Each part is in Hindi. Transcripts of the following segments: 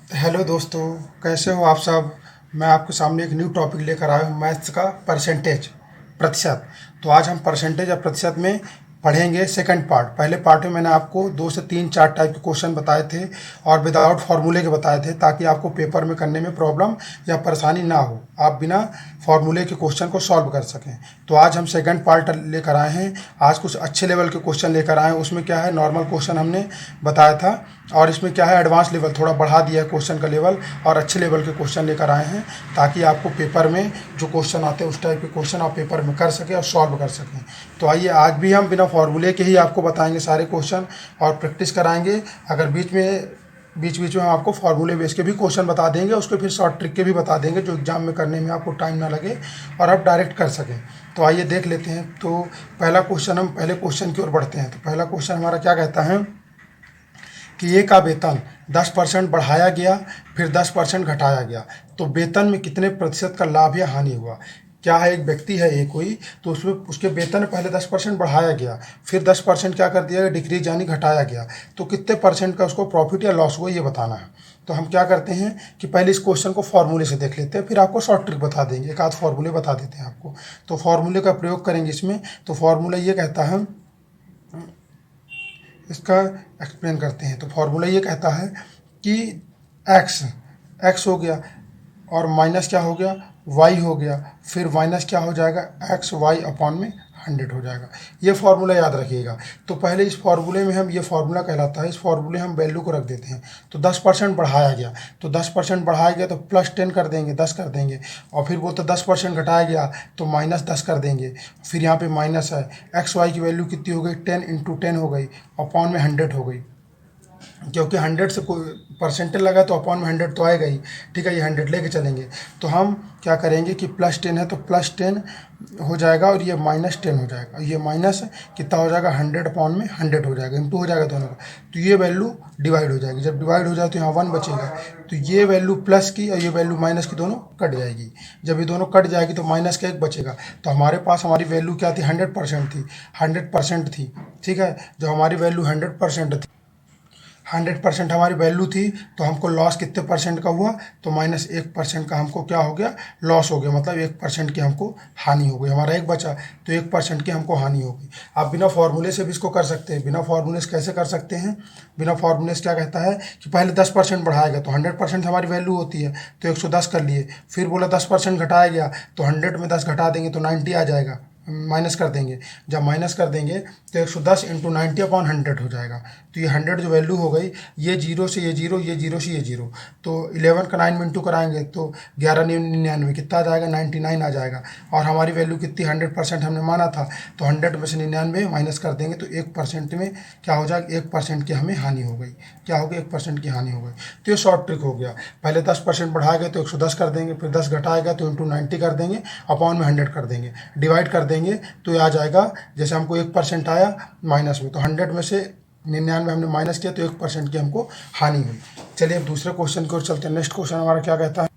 हेलो दोस्तों, कैसे हो आप सब। मैं आपके सामने एक न्यू टॉपिक लेकर आया हूँ, मैथ्स का परसेंटेज, प्रतिशत। तो आज हम परसेंटेज या प्रतिशत में पढ़ेंगे सेकंड पार्ट। पहले पार्ट में मैंने आपको 2 से 3 4 टाइप के क्वेश्चन बताए थे और विदाउट फार्मूले के बताए थे, ताकि आपको पेपर में करने में प्रॉब्लम या परेशानी ना हो, आप बिना फार्मूले के क्वेश्चन को सॉल्व कर सकें। तो आज हम सेकंड पार्ट लेकर आए हैं। आज कुछ अच्छे लेवल के क्वेश्चन लेकर आए हैं। उसमें क्या है, नॉर्मल क्वेश्चन हमने बताया था, और इसमें क्या है, एडवांस लेवल थोड़ा बढ़ा दिया है क्वेश्चन का लेवल, और अच्छे लेवल के क्वेश्चन लेकर आए हैं, ताकि आपको पेपर में जो क्वेश्चन आते हैं उस टाइप के क्वेश्चन आप पेपर में कर सकें और सॉल्व कर सकें। तो आइए, आज भी हम बिना फार्मूले के ही आपको बताएंगे सारे क्वेश्चन और प्रैक्टिस कराएंगे। अगर बीच बीच में हम आपको फार्मूले बेस के भी क्वेश्चन बता देंगे, उसके फिर शॉर्ट ट्रिक के भी बता देंगे, जो एग्जाम में करने में आपको टाइम ना लगे और आप डायरेक्ट कर सकें। तो आइए देख लेते हैं। तो पहला क्वेश्चन, हम पहले क्वेश्चन की ओर बढ़ते हैं। तो पहला क्वेश्चन हमारा क्या कहता है कि ए का वेतन 10% बढ़ाया गया, फिर 10% घटाया गया, तो वेतन में कितने प्रतिशत का लाभ या हानि हुआ। क्या है, एक व्यक्ति है ये कोई, तो उसमें उसके वेतन में पहले 10% बढ़ाया गया, फिर 10% क्या कर दिया गया, डिक्रीज यानी घटाया गया, तो कितने परसेंट का उसको प्रॉफिट या लॉस हुआ, ये बताना है। तो हम क्या करते हैं कि पहले इस क्वेश्चन को फॉर्मूले से देख लेते हैं, फिर आपको शॉर्ट ट्रिक बता देंगे, एक आध फॉर्मूले बता देते हैं आपको। तो फॉर्मूले का प्रयोग करेंगे इसमें। तो फॉर्मूला ये कहता है, इसका एक्सप्लेन करते हैं। तो फार्मूला ये कहता है कि एक्स एक्स हो गया, और माइनस क्या हो गया, वाई हो गया, फिर माइनस क्या हो जाएगा, एक्स वाई अपॉन में 100 हो जाएगा। ये फार्मूला याद रखिएगा। तो पहले इस फार्मूले में हम, ये फार्मूला कहलाता है, इस फार्मूले हम वैल्यू को रख देते हैं। तो 10% बढ़ाया गया, तो 10% बढ़ाया गया तो +10 कर देंगे, 10 कर देंगे, और फिर बोलते 10% घटाया गया तो -10 कर देंगे। फिर यहाँ पे माइनस है, एक्स वाई की वैल्यू कितनी हो गई, 10 × 10 हो गई, अपॉन में 100 हो गई, क्योंकि 100 से कोई परसेंटेज लगा तो अपॉन में 100 तो आएगा ही। ठीक है, ये 100 लेके चलेंगे। तो हम क्या करेंगे कि +10 है तो +10 हो जाएगा, और ये -10 हो जाएगा, ये माइनस कितना हो जाएगा, 100 अपॉन में 100 हो जाएगा, इंटू हो जाएगा दोनों का। तो ये वैल्यू डिवाइड हो जाएगी, जब डिवाइड हो जाए तो यहाँ 1 बचेगा, तो ये वैल्यू प्लस की और ये वैल्यू माइनस की दोनों कट जाएगी। जब ये दोनों कट जाएगी तो माइनस का 1 बचेगा। तो हमारे पास हमारी वैल्यू क्या थी, 100% थी, 100% थी। ठीक है, जब हमारी वैल्यू 100% थी, 100% हमारी वैल्यू थी, तो हमको लॉस कितने परसेंट का हुआ, तो -1% का हमको क्या हो गया, लॉस हो गया, मतलब 1% की हमको हानि हो गई। हमारा 1 बचा तो 1% की हमको हानि हो गई। आप बिना फार्मूले से भी इसको कर सकते हैं। बिना फार्मूले से कैसे कर सकते हैं, बिना फार्मूले से क्या कहता है कि पहले 10% बढ़ाया गया, तो 100% हमारी वैल्यू होती है, तो 110 कर लिए। फिर बोला 10% घटाया गया, तो 100 में 10 घटा देंगे तो 90 आ जाएगा, माइनस कर देंगे। जब माइनस कर देंगे तो 110 × 90 अपॉन 100 हो जाएगा। तो ये 100 जो वैल्यू हो गई, ये 0 से ये 0, ये 0 से ये 0, तो 11 का 9 में इंटू कराएंगे तो 11×99 कितना आ जाएगा, 99 आ जाएगा। और हमारी वैल्यू कितनी, 100% हमने माना था, तो 100 में से 99 माइनस कर देंगे तो 1% में क्या हो जाएगा, 1% की हमें हानि हो गई। क्या हो गई, 1% की हानि हो गई। तो ये शॉर्ट ट्रिक हो गया। पहले 10% बढ़ाएगा तो 110 कर देंगे, फिर 10 घटाएगा तो इंटू 90 कर देंगे, अपॉन में 100 कर देंगे, डिवाइड कर देंगे, तो ये आ जाएगा, जैसे हमको 1% आया माइनस में, तो 100 में से 99 हमने माइनस किया तो 1% की हमको हानि हुई। चलिए अब दूसरे क्वेश्चन की ओर चलते हैं। नेक्स्ट क्वेश्चन हमारा क्या कहता है,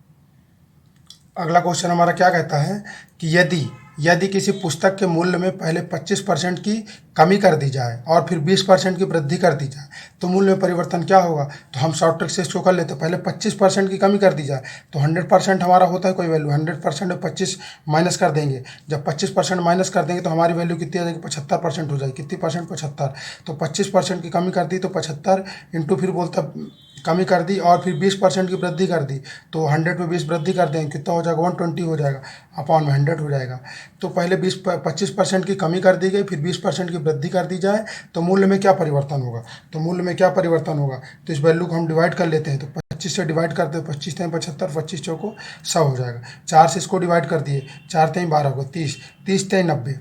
अगला क्वेश्चन हमारा क्या कहता है कि यदि यदि किसी पुस्तक के मूल्य में पहले 25% की कमी कर दी जाए और फिर 20% की वृद्धि कर दी जाए, तो मूल्य में परिवर्तन क्या होगा। तो हम शॉर्ट ट्रिक से इसको कर लेते हैं। पहले 25% की कमी कर दी जाए, तो 100% हमारा होता है कोई वैल्यू, 100% में 25 माइनस कर देंगे। जब 25% माइनस कर देंगे तो हमारी वैल्यू कितनी आ जाएगी, 75% हो जाएगी। कितनी परसेंट, 75। तो 25% की कमी कर दी तो 75 इंटू, फिर बोलता कमी कर दी और फिर 20% की वृद्धि कर दी, तो 100 में 20 वृद्धि कर देंगे, कितना हो जाएगा, 120 हो जाएगा, अपॉन में 100 हो जाएगा। तो पहले 25% की कमी कर दी गई, फिर 20% की वृद्धि कर दी जाए, तो मूल्य में क्या परिवर्तन होगा। तो मूल्य में क्या परिवर्तन होगा, तो इस वैल्यू को हम डिवाइड कर लेते हैं। तो 25 से डिवाइड करते हैं, 25 3 75, 25 चौको 100 हो जाएगा। 4 से इसको डिवाइड कर दिए, 4 3 12 होगा, 30, 30 3 90,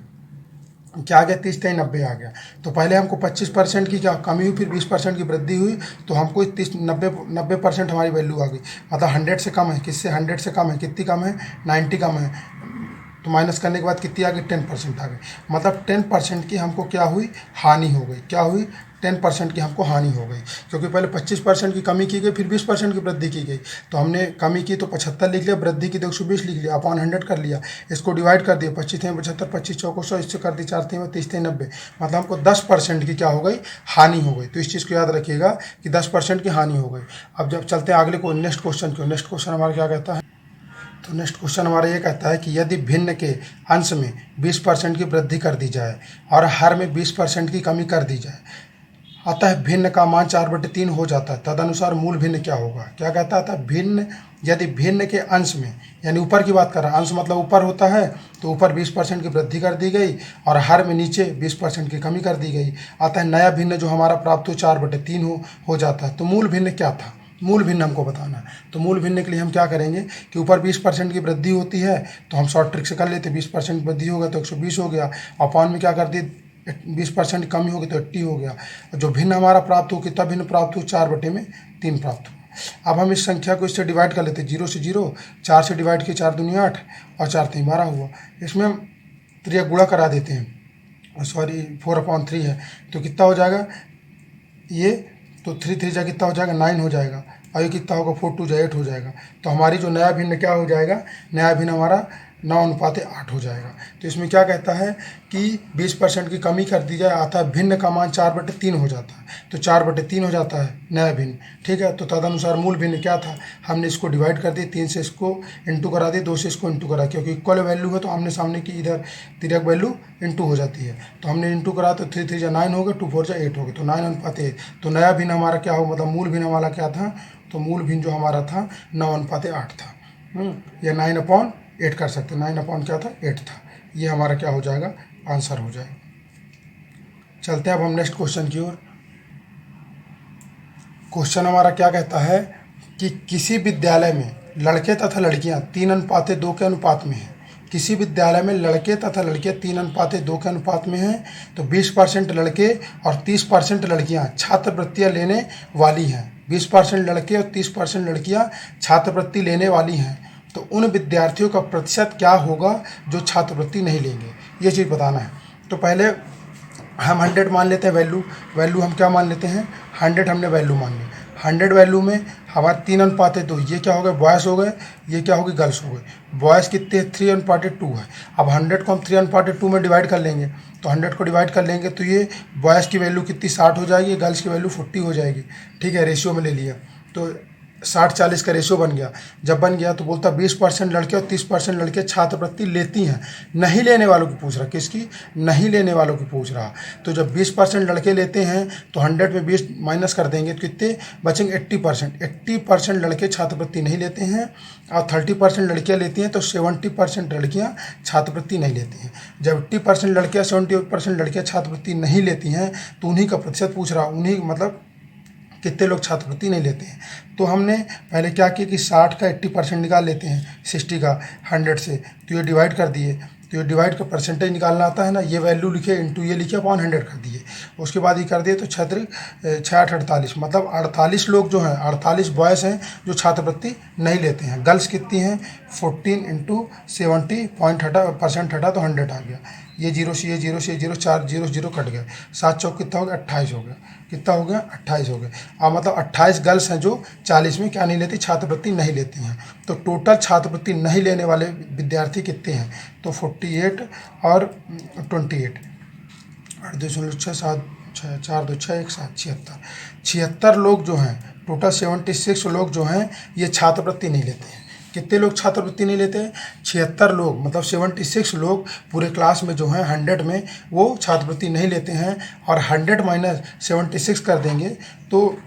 क्या आ गया, 30 3 90 आ गया। तो पहले हमको 25% की क्या कमी हुई, फिर 20% की वृद्धि हुई, तो हमको 30 90% हमारी वैल्यू आ गई। मतलब 100 से कम है, किससे, 100 से कम है, कितनी कम है, 90 कम है, तो माइनस करने के बाद कितनी आ गई, 10% आ गई। मतलब 10% की हमको क्या हुई, हानि हो गई। क्या हुई, 10% की हमको हानि हो गई, क्योंकि पहले 25% की कमी की गई, फिर 20% की वृद्धि की गई। तो हमने कमी की तो 75 लिख लिया, वृद्धि की तो 120 लिख लिया, अपॉन 100 कर लिया, इसको डिवाइड कर दिया, 25 थे 75, 25 चौको 100, इससे कर दी 4 थे 30 थे 90, मतलब हमको 10% की क्या हो गई, हानि हो गई। तो इस चीज़ को याद रखिएगा कि 10% की हानि हो गई। अब जब चलते हैं अगले को, नेक्स्ट क्वेश्चन को, नेक्स्ट क्वेश्चन हमारा क्या कहता है, तो नेक्स्ट क्वेश्चन हमारा ये कहता है कि यदि भिन्न के अंश में 20% की वृद्धि कर दी जाए और हर में 20% की कमी कर दी जाए, अतः भिन्न का मान 4/3 हो जाता है, तदनुसार मूल भिन्न क्या होगा। क्या कहता है, अतः भिन्न, यदि भिन्न के अंश में, यानी ऊपर की बात कर रहा है, अंश मतलब ऊपर होता है, तो ऊपर 20% की वृद्धि कर दी गई और हर में नीचे 20% की कमी कर दी गई, अतः नया भिन्न जो हमारा प्राप्त हो 4/3 हो जाता है। तो मूल भिन्न क्या था, मूल भिन्न हमको बताना है। तो मूल भिन्न के लिए हम क्या करेंगे कि ऊपर 20% की वृद्धि होती है तो हम शॉर्ट ट्रिक से कर लेते, 20% वृद्धि होगा तो 120 हो गया, अपॉन में क्या कर दी 20% कमी होगी तो 80 हो गया। जो भिन्न हमारा प्राप्त हो, कितना भिन्न प्राप्त हो, 4/3 प्राप्त हो। अब हम इस संख्या को इससे डिवाइड कर लेते, 0 से 0, 4 से डिवाइड किए, 4 दूनी 8 और 4 3 12 हुआ। इसमें हम त्रिया गुणा करा देते हैं, सॉरी 4/3 है, तो कितना हो जाएगा ये, तो 3 3 जा कितना हो जाएगा 9 हो जाएगा, और ये कितना होगा 4 2 जा 8 हो जाएगा। तो हमारी जो नया भिन्न क्या हो जाएगा, नया भिन्न हमारा 9:8 हो जाएगा। तो इसमें क्या कहता है कि 20% की कमी कर दी जाए, आता है भिन्न का मान 4/3 हो जाता है, तो 4/3 हो जाता है नया भिन्न, ठीक है। तो तदनुसार मूल भिन्न क्या था, हमने इसको डिवाइड कर दिया, 3 से इसको इंटू करा दिया, 2 से इसको इंटू करा, क्योंकि इक्वल वैल्यू है तो आमने सामने की इधर तिरक वैल्यू इंटू हो जाती है। तो हमने इंटू करा तो 3 3 जा 9 हो गए, 2 4 जा 8 हो गए, तो 9:8। तो नया भिन्न हमारा क्या हो, मतलब मूल भिन्न हमारा क्या था, तो मूल भिन्न जो हमारा था 9:8 था, या 9/8 कर सकते, 9 अपॉन क्या था 8 था। ये हमारा क्या हो जाएगा, आंसर हो जाएगा। चलते हैं अब हम नेक्स्ट क्वेश्चन की ओर। क्वेश्चन हमारा क्या कहता है कि किसी विद्यालय में लड़के तथा लड़कियां 3:2 के अनुपात में हैं। किसी विद्यालय में लड़के तथा लड़कियां 3:2 के अनुपात में हैं, तो 20% लड़के और 30% लड़कियां छात्रवृत्तियां लेने वाली हैं। 20% लड़के और 30% लड़कियां छात्रवृत्ति लेने वाली हैं, तो उन विद्यार्थियों का प्रतिशत क्या होगा जो छात्रवृत्ति नहीं लेंगे, ये चीज़ बताना है। तो पहले हम 100 मान लेते हैं, वैल्यू हम क्या मान लेते हैं, 100 हमने वैल्यू मान ली। 100 वैल्यू में हमारे 3:2, ये क्या हो गए बॉयज़ हो गए, ये क्या होगी गर्ल्स हो गए। बॉयज़ कितने 3:2 है। अब 100 को हम 3:2 में डिवाइड कर लेंगे, तो 100 को डिवाइड कर लेंगे तो ये बॉयज़ की वैल्यू कितनी 60 हो जाएगी, गर्ल्स की वैल्यू 40 हो जाएगी, ठीक है, रेशियो में ले लिया। तो 60-40 का रेशियो बन गया। जब बन गया तो बोलता 20% लड़के और 30% लड़के छात्रवृत्ति लेती हैं। नहीं लेने वालों की पूछ रहा, किसकी, नहीं लेने वालों की पूछ रहा। तो जब 20% लड़के लेते हैं तो 100 में 20 माइनस कर देंगे तो कितने बचेंगे, 80%। 80% लड़के छात्रवृत्ति नहीं लेते हैं और 30% लड़कियां लेती हैं, तो 70% लड़कियां छात्रवृत्ति नहीं लेती हैं। जब 80% लड़कियां 70% लड़कियां छात्रवृत्ति नहीं लेती हैं, तो उन्हीं का प्रतिशत पूछ रहा, उन्हीं मतलब कितने लोग छात्रवृत्ति नहीं लेते हैं। तो हमने पहले क्या किया कि 60 का 80% निकाल लेते हैं, 60 का 100 से, तो ये डिवाइड कर दिए, तो ये डिवाइड का परसेंटेज निकालना आता है ना, ये वैल्यू लिखे इंटू ये लिखे अपॉन 100 कर दिए। उसके बाद ये कर दिए तो 6×8 मतलब 48 लोग जो हैं, 48 बॉयज़ हैं जो छात्रवृत्ति नहीं लेते हैं। गर्ल्स कितनी हैं, 14 इंटू 70 पॉइंट % हटा तो 100 आ गया। ये 0 से ये 0 से ये 0, 4 0 0 कट गया, 7 चौक कितना हो गया 28 हो गया, कितना हो गया 28 हो गया। अब मतलब 28 गर्ल्स हैं जो 40 में क्या नहीं लेती, छात्रवृत्ति नहीं लेती हैं। तो टोटल छात्रवृत्ति नहीं लेने वाले विद्यार्थी कितने हैं, तो 48 और 28, 8 2 6 7 6 4 2 6 1 7 76 लोग जो हैं, टोटल 76 लोग जो हैं ये छात्रवृत्ति नहीं लेते हैं। कितने लोग छात्रवृत्ति नहीं लेते हैं, 76 लोग, मतलब 76 लोग पूरे क्लास में जो हैं 100 में वो छात्रवृत्ति नहीं लेते हैं। और 100 माइनस 76 कर देंगे तो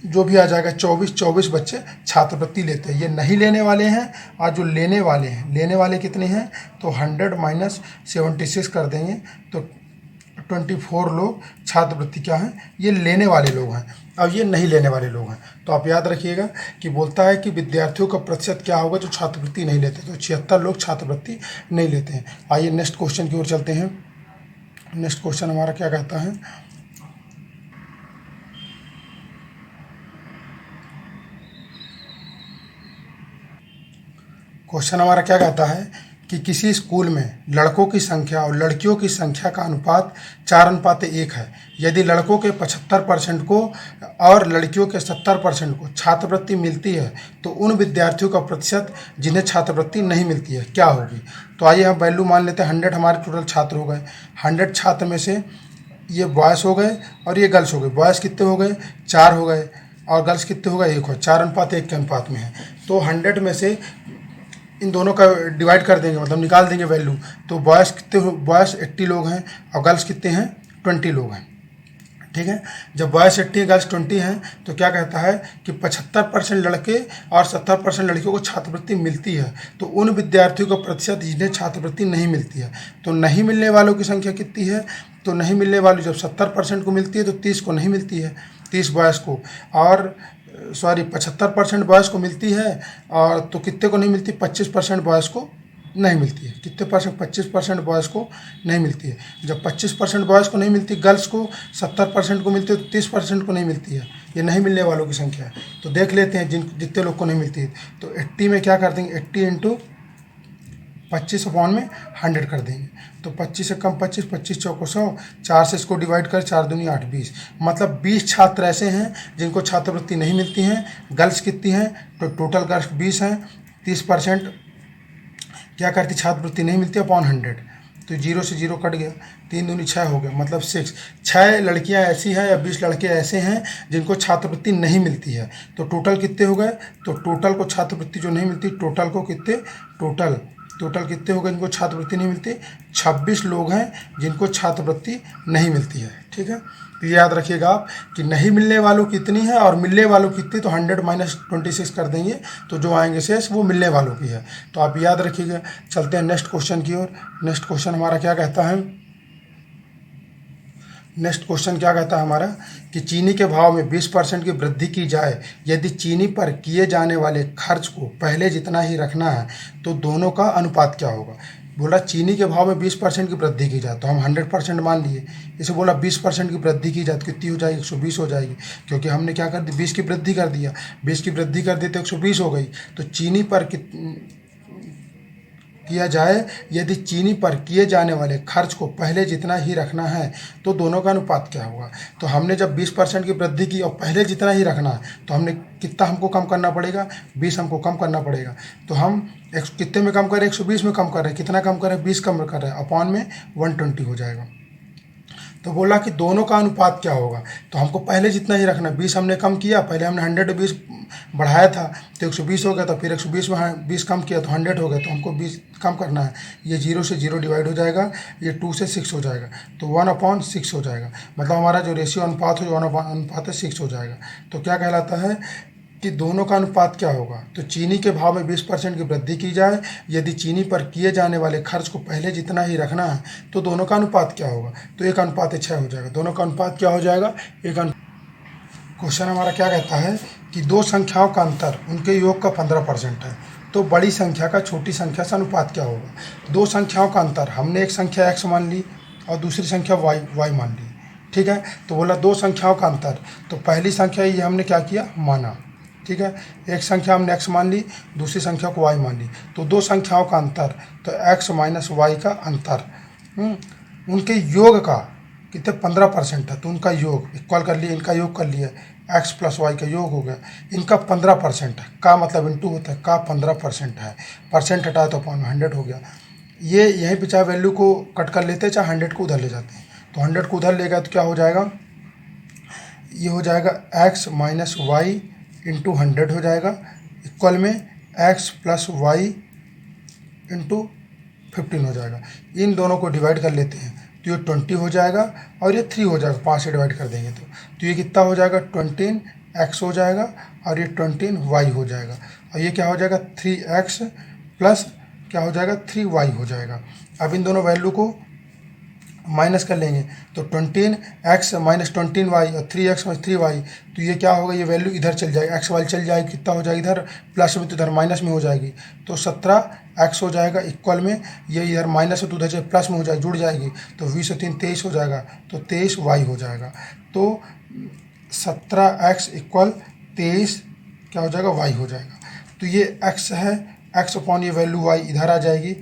जो भी आ जाएगा 24 बच्चे छात्रवृत्ति लेते हैं। ये नहीं लेने वाले हैं और जो लेने वाले हैं, लेने वाले कितने हैं, तो 100 माइनस 76 कर देंगे तो 24 लोग छात्रवृत्ति क्या हैं, ये लेने वाले लोग हैं। अब ये नहीं लेने वाले लोग हैं, तो आप याद रखिएगा कि बोलता है कि विद्यार्थियों का प्रतिशत क्या होगा जो छात्रवृत्ति नहीं लेते, तो 76 लोग छात्रवृत्ति नहीं लेते हैं। आइए नेक्स्ट क्वेश्चन की ओर चलते हैं। नेक्स्ट क्वेश्चन हमारा क्या कहता है, क्वेश्चन हमारा क्या कहता है कि किसी स्कूल में लड़कों की संख्या और लड़कियों की संख्या का अनुपात 4:1 है। यदि लड़कों के 75% को और लड़कियों के 70% को छात्रवृत्ति मिलती है तो उन विद्यार्थियों का प्रतिशत जिन्हें छात्रवृत्ति नहीं मिलती है क्या होगी। तो आइए हम वैल्यू मान लेते हैं 100 हमारे टोटल छात्र हो गए। 100 छात्र में से ये बॉयज़ हो गए और ये गर्ल्स हो गए। बॉयज़ कितने हो गए, 4 हो गए, और गर्ल्स कितने हो गए, 1 हो। 4:1 के अनुपात में है। तो 100 में से इन दोनों का डिवाइड कर देंगे, मतलब निकाल देंगे वैल्यू। तो बॉयज़ कितने, बॉयज़ 80 लोग हैं और गर्ल्स कितने हैं, 20 लोग हैं। ठीक है, जब बॉयज़ 80 गर्ल्स 20 हैं तो क्या कहता है कि 75% लड़के और 70% लड़कियों को छात्रवृत्ति मिलती है। तो उन विद्यार्थियों का प्रतिशत जिन्हें छात्रवृत्ति नहीं मिलती है। तो नहीं मिलने वालों की संख्या कितनी है, तो नहीं मिलने वाली जब 70% को मिलती है तो 30 को नहीं मिलती है, 30 बॉयज़ को, और 75% बॉयज़ को मिलती है, और तो कितने को नहीं मिलती, 25% बॉयज़ को नहीं मिलती है। कितने परसेंट, 25% बॉयज़ को नहीं मिलती है। जब 25% बॉयज़ को नहीं मिलती, गर्ल्स को 70% को मिलती है, तो 30% को नहीं मिलती है। ये नहीं मिलने वालों की संख्या है। तो देख लेते हैं जितने लोग को नहीं मिलती है। तो 80 में क्या कर देंगे, 80 इंटू 25/100 कर देंगे। तो 25 से कम 25, 25 चौको 100, 4 से इसको डिवाइड कर, 4 दूनी 8, 20। मतलब 20 छात्र ऐसे हैं जिनको छात्रवृत्ति नहीं मिलती हैं। गर्ल्स कितनी हैं, तो टोटल गर्ल्स 20 हैं। 30% क्या करती, छात्रवृत्ति नहीं मिलती अपॉन 100। तो 0 से 0 कट गया, 3 दूनी 6 हो गया, मतलब 6 लड़कियां ऐसी हैं या 20 लड़के ऐसे हैं जिनको छात्रवृत्ति नहीं मिलती है। तो टोटल कितने हो गए, तो टोटल को छात्रवृत्ति जो नहीं मिलती, टोटल को कितने, टोटल कितने हो गए जिनको छात्रवृत्ति नहीं मिलती, 26 लोग हैं जिनको छात्रवृत्ति नहीं मिलती है। ठीक है, तो याद रखिएगा आप कि नहीं मिलने वालों कितनी है और मिलने वालों कितनी, तो 100 - 26 कर देंगे, तो जो आएंगे शेष वो मिलने वालों की है। तो आप याद रखिएगा। चलते हैं नेक्स्ट क्वेश्चन की ओर। नेक्स्ट क्वेश्चन हमारा क्या कहता है, नेक्स्ट क्वेश्चन क्या कहता है हमारा कि चीनी के भाव में 20% की वृद्धि की जाए, यदि चीनी पर किए जाने वाले खर्च को पहले जितना ही रखना है तो दोनों का अनुपात क्या होगा। बोला चीनी के भाव में 20% की वृद्धि की जाए, तो हम 100% मान लिए। इसे बोला 20% की वृद्धि की जाए तो कितनी हो जाएगी, 120 हो जाएगी, क्योंकि हमने क्या कर दी, 20 की वृद्धि कर दिया। 20 की वृद्धि कर दी तो 120 हो गई। तो चीनी पर किया जाए, यदि चीनी पर किए जाने वाले खर्च को पहले जितना ही रखना है तो दोनों का अनुपात क्या होगा। तो हमने जब 20% की वृद्धि की और पहले जितना ही रखना है, तो हमने कितना हमको कम करना पड़ेगा, 20 हमको कम करना पड़ेगा। तो हम कितने में कम करें, 120 में कम कर रहे हैं। कितना कम करें, 20 कम कर रहे हैं, अपॉन में 120 हो जाएगा। तो बोला कि दोनों का अनुपात क्या होगा, तो हमको पहले जितना ही रखना। 20 हमने कम किया, पहले हमने 120 बढ़ाया था तो 120 हो गया, तो फिर 120 में 20 कम किया तो 100 हो गया। तो हमको 20 कम करना है। ये 0 से 0 डिवाइड हो जाएगा, ये 2 से 6 हो जाएगा, तो 1/6 हो जाएगा। मतलब हमारा जो रेशियो अनुपात हो, 1/6 हो जाएगा। तो क्या कहलाता है कि दोनों का अनुपात क्या होगा। तो चीनी के भाव में 20% की वृद्धि की जाए, यदि चीनी पर किए जाने वाले खर्च को पहले जितना ही रखना है तो दोनों का अनुपात क्या होगा। तो 1:6 हो जाएगा। दोनों का अनुपात क्या हो जाएगा, क्वेश्चन हमारा क्या कहता है कि दो संख्याओं का अंतर उनके योग का 15% है, तो बड़ी संख्या का छोटी संख्या से अनुपात क्या होगा। दो संख्याओं का अंतर, हमने एक संख्या x मान ली और दूसरी संख्या y मान ली। ठीक है, तो बोला दो संख्याओं का अंतर, तो पहली संख्या ये हमने क्या किया, माना। ठीक है, एक संख्या हमने x मान ली, दूसरी संख्या को y मान ली। तो दो संख्याओं का अंतर, तो x - y का अंतर, उनके योग का कितने, 15% है। तो उनका योग इक्वल कर लिए, इनका योग कर लिया, x + y का योग हो गया। इनका 15% है, का मतलब इंटू होता है, का 15% है, परसेंट हटाए तो अपॉन 100 हो गया। ये यहीं पे चाहे वैल्यू को कट कर लेते हैं, चाहे 100 को उधर ले जाते हैं। तो 100 को उधर ले गया तो क्या हो जाएगा, ये हो जाएगा x - y इंटू 100 हो जाएगा, इक्वल में x + y इंटू 15 हो जाएगा। इन दोनों को डिवाइड कर लेते हैं तो ये 20 हो जाएगा और ये 3 हो जाएगा। 5 से डिवाइड कर देंगे तो ये कितना हो जाएगा, 20x हो जाएगा और ये 20y हो जाएगा। और ये क्या हो जाएगा, 3x प्लस क्या हो जाएगा, 3y हो जाएगा। अब इन दोनों वैल्यू को माइनस कर लेंगे तो 20x - 20y और 3x - 3y, तो ये क्या होगा, ये वैल्यू इधर चल जाएगी, एक्स वाली चल जाएगी, कितना हो जाएगी इधर प्लस में तो इधर माइनस में हो जाएगी। तो 17x हो जाएगा, इक्वल में ये इधर माइनस है तो उधर प्लस में हो जाएगी, जुड़ जाएगी। तो 20 और 3 23 हो जाएगा, तो 23y हो जाएगा। तो 17x = 23 क्या हो जाएगा, y हो जाएगा। तो ये x है, x अपॉन ये वैल्यू y इधर आ जाएगी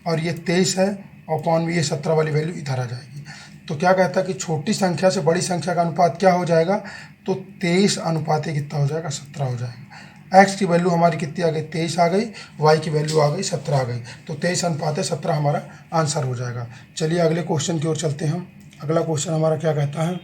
और ये 23 है, अपॉन में ये 17 वाली वैल्यू इधर आ जाएगी। तो क्या कहता है कि छोटी संख्या से बड़ी संख्या का अनुपात क्या हो जाएगा, तो 23 अनुपात कितना हो जाएगा, 17 हो जाएगा। एक्स की वैल्यू हमारी कितनी आ गई, 23 आ गई, वाई की वैल्यू आ गई 17 आ गई, तो 23 अनुपात 17 हमारा आंसर हो जाएगा। चलिए अगले क्वेश्चन की ओर चलते हैं हम। अगला क्वेश्चन हमारा क्या कहता है,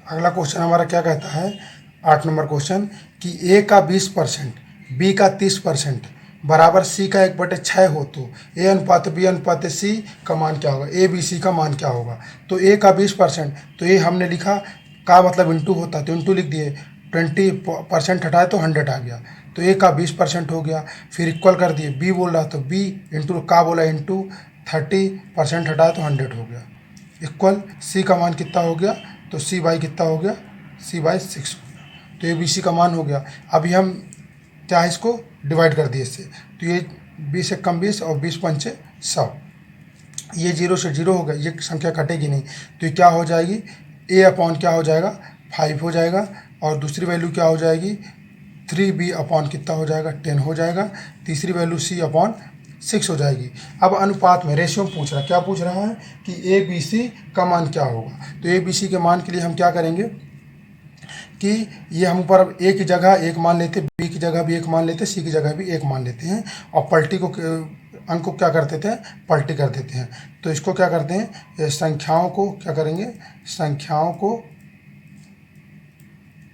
अगला क्वेश्चन हमारा क्या कहता है, 8 नंबर क्वेश्चन, कि ए का 20%, बी का 30% बराबर सी का 1/6 हो तो ए अनुपात बी अनुपात सी का मान क्या होगा, ए बी सी का मान क्या होगा। तो ए का 20%, तो ए हमने लिखा का मतलब इंटू होता, तो इंटू लिख दिए, 20% हटाए तो 100 आ गया, तो ए का 20% हो गया। फिर इक्वल कर दिए, बी बोल रहा तो बी इंटू का बोला इंटू 30% हटाए तो 100 हो गया, इक्वल सी का मान कितना हो गया, तो सी बाई कितना हो गया, सी बाई 6 हो गया, तो ए बी सी का मान हो गया। अभी हम क्या है, इसको डिवाइड कर दिए इससे, तो ये 20 एक कम 20 और 20 पंचे 100, ये 0 से 0 हो गया, ये संख्या कटेगी नहीं, तो ये क्या हो जाएगी, ए अपॉन क्या हो जाएगा 5 हो जाएगा, और दूसरी वैल्यू क्या हो जाएगी 3b अपॉन कितना हो जाएगा 10 हो जाएगा, तीसरी वैल्यू c अपॉन 6 हो जाएगी। अब अनुपात में रेशियो में पूछ रहा है, क्या पूछ रहा है कि ए बी सी का मान क्या होगा। तो ए बी सी के मान के लिए हम क्या करेंगे कि ये हम ऊपर अब ए की जगह 1 मान लेते, बी की जगह भी 1 मान लेते, सी की जगह भी 1 मान लेते हैं, और पलटी को अंक को क्या करते थे, पलटी कर देते हैं। तो इसको क्या करते हैं, संख्याओं को क्या करेंगे, संख्याओं को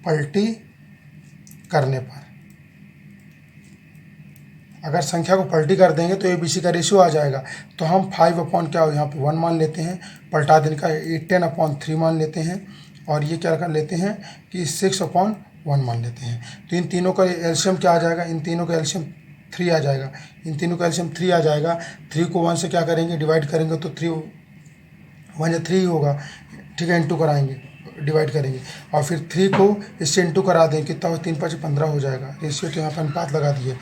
पलटी करने पर, अगर संख्या को पलटी कर देंगे तो ए बी सी का रेशियो आ जाएगा। तो हम 5 अपॉन क्या हो, यहाँ पे 1 मान लेते हैं, पलटा देने का 10 अपॉन 3 मान लेते हैं, और ये क्या कर लेते हैं कि 6 अपॉन 1 मान लेते हैं। तो इन तीनों का एलसीएम क्या आ जाएगा, इन तीनों का एलसीएम 3 आ जाएगा, इन तीनों का एलसीएम 3 आ जाएगा। 3 को 1 से क्या करेंगे, डिवाइड करेंगे, तो 3 1 या 3 होगा, ठीक है, इंटू कराएंगे, डिवाइड करेंगे, और फिर 3 को इससे इंटू करा दें, कितना हो, 3 5 15 हो जाएगा, रेशियो तो यहाँ पर अनुपात लगा दिए।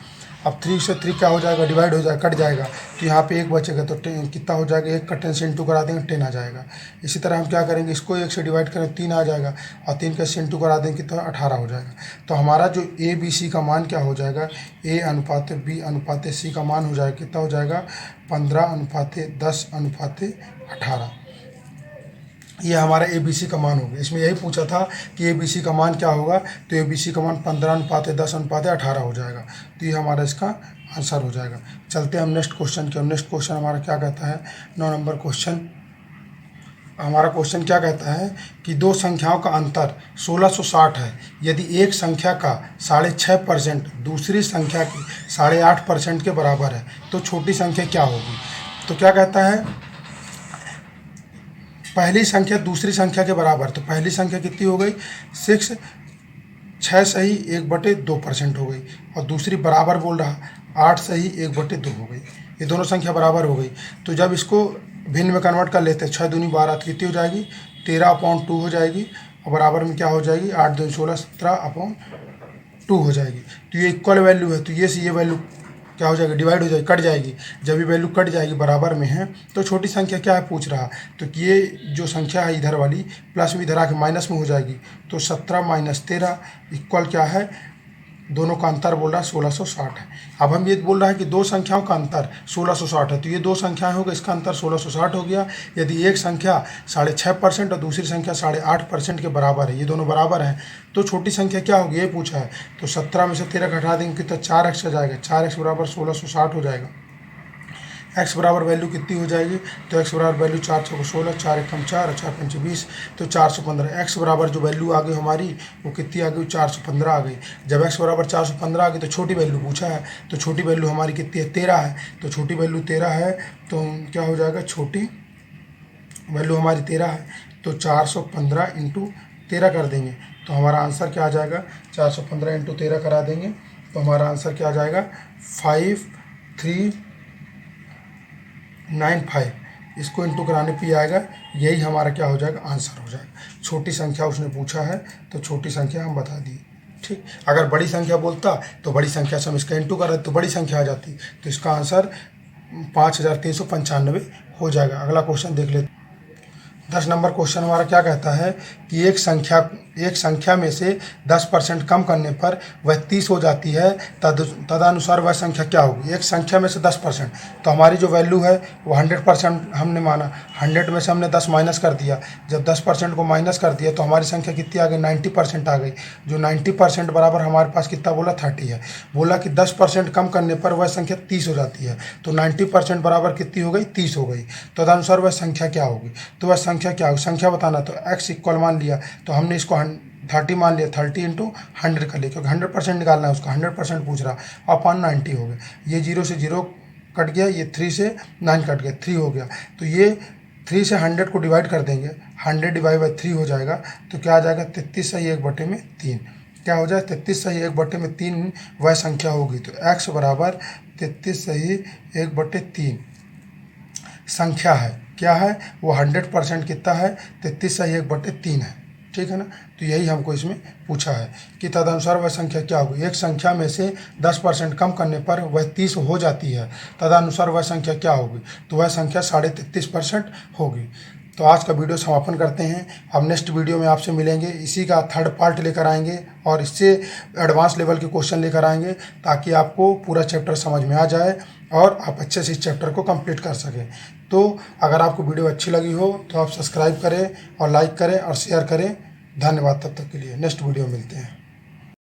अब 3 से 3 क्या हो जाएगा, डिवाइड हो जाएगा, कट जाएगा, तो यहाँ पे 1 बचेगा, तो 10 कितना हो जाएगा, 1 का 10 से इंटू करा देंगे 10 आ जाएगा। इसी तरह हम क्या करेंगे, इसको 1 से डिवाइड करें 3 आ जाएगा, और 3 का से इंटू करा देंगे कितना 18 हो जाएगा। तो हमारा जो ए बी सी का मान क्या हो जाएगा, ए अनुपात बी अनुपात सी का मान हो जाएगा, कितना हो जाएगा 15:10:18। ये हमारा ए बी सी का मान हो गया। इसमें यही पूछा था कि ए बी सी का मान क्या होगा, तो ए बी सी का मान 15:10:18 हो जाएगा, तो ये हमारा इसका आंसर हो जाएगा। चलते हैं हम नेक्स्ट क्वेश्चन की। नेक्स्ट क्वेश्चन हमारा क्या कहता है, 9 नंबर क्वेश्चन। हमारा क्वेश्चन क्या कहता है कि दो संख्याओं का अंतर 1660 है, यदि एक संख्या का 6.5% दूसरी संख्या की 8.5% के बराबर है तो छोटी संख्या क्या होगी। तो क्या कहता है, पहली संख्या दूसरी संख्या के बराबर, तो पहली संख्या कितनी हो गई 6 सही 1/2% हो गई, और दूसरी बराबर बोल रहा 8 सही 1/2 हो गई, ये दोनों संख्या बराबर हो गई। तो जब इसको भिन्न में कन्वर्ट कर लेते हैं, 6 दूनी 12 कितनी हो जाएगी 13/2 हो जाएगी, और बराबर में क्या हो जाएगी 8 2 16 17/2 हो जाएगी। तो ये इक्वल वैल्यू है, तो ये से ये वैल्यू क्या हो जाएगी, डिवाइड हो जाएगी, कट जाएगी। जब ये वैल्यू कट जाएगी बराबर में है, तो छोटी संख्या क्या है पूछ रहा, तो ये जो संख्या है इधर वाली प्लस में इधर आके माइनस में हो जाएगी, तो 17 - 13 इक्वल क्या है, दोनों का अंतर बोल रहा है 1660 है। अब हम ये बोल रहा है कि दो संख्याओं का अंतर 1660 है, तो ये दो संख्याएं हो गई, इसका अंतर 1660 हो गया। यदि एक संख्या 6.5% और दूसरी संख्या 8.5% के बराबर है, ये दोनों बराबर हैं, तो छोटी संख्या क्या होगी ये पूछा है। तो 17 में से 13 घटा देंगे कितना 4x आ जाएगा, 4x बराबर 1660 हो जाएगा। x बराबर वैल्यू कितनी हो जाएगी, तो x बराबर वैल्यू 4 × 16, 4 × 4 और 4 × 5 20, तो 415। x बराबर जो वैल्यू आ गई हमारी वो कितनी आ गई 415 आ गई। जब x बराबर 415 आ गई तो छोटी वैल्यू पूछा है, तो छोटी वैल्यू हमारी कितनी है 13 है, तो छोटी वैल्यू 13 है, तो क्या हो जाएगा, छोटी वैल्यू हमारी 13 है, तो 415 × 13 कर देंगे, तो हमारा आंसर क्या आ जाएगा, 415 × 13 करा देंगे, तो हमारा आंसर क्या आ जाएगा 5395। इसको इंटू कराने पे आएगा, यही हमारा क्या हो जाएगा आंसर हो जाएगा। छोटी संख्या उसने पूछा है तो छोटी संख्या हम बता दिए, ठीक। अगर बड़ी संख्या बोलता तो बड़ी संख्या से हम इसका इंटू कर रहे तो बड़ी संख्या आ जाती, तो इसका आंसर 5395 हो जाएगा। अगला क्वेश्चन देख लेते। 10 नंबर क्वेश्चन हमारा क्या कहता है कि एक संख्या एक संख्या में से 10% कम करने पर वह 30 हो जाती है, तदनुसार वह संख्या क्या होगी। एक संख्या में से 10%, तो हमारी जो वैल्यू है वो 100% हमने माना, 100 में से हमने 10 माइनस कर दिया। जब 10% को माइनस कर दिया तो हमारी संख्या कितनी आ गई, 90% आ गई। जो 90% बराबर हमारे पास कितना बोला, 30 है। बोला कि 10% कम करने पर वह संख्या 30 हो जाती है, तो 90% बराबर कितनी हो गई, 30 हो गई। तदनुसार वह संख्या क्या होगी। तो वह संख्या क्या होगी, संख्या बताना। तो x इक्वल मान लिया, तो हमने इसको 30 मान लिया, 30 इंटू 100 कर लिया, क्योंकि 100% निकालना है उसका, 100% पूछ रहा, अपन 90 हो गया। ये 0 से 0 कट गया, ये 3 से 9 कट गया, 3 हो गया। तो ये 3 से 100 को डिवाइड कर देंगे, 100 डिवाइड बाई 3 हो जाएगा, तो क्या आ जाएगा, 33/1/3। क्या हो जाए, 33/1/3 वह संख्या होगी। तो x बराबर 33/1/3 संख्या है, क्या है वो, 100% कितना है, 33/1/3 है। ठीक है ना। तो यही हमको इसमें पूछा है कि तदनुसार वह संख्या क्या होगी। एक संख्या में से 10% कम करने पर वह 30 हो जाती है, तदनुसार वह संख्या क्या होगी। तो वह संख्या 33.5% होगी। तो आज का वीडियो समापन करते हैं। अब नेक्स्ट वीडियो में आपसे मिलेंगे, इसी का थर्ड पार्ट लेकर आएंगे और इससे एडवांस लेवल के क्वेश्चन लेकर आएंगे, ताकि आपको पूरा चैप्टर समझ में आ जाए और आप अच्छे से इस चैप्टर को कंप्लीट कर सकें। तो अगर आपको वीडियो अच्छी लगी हो तो आप सब्सक्राइब करें और लाइक करें और शेयर करें। धन्यवाद। तब तक के लिए नेक्स्ट वीडियो मिलते हैं।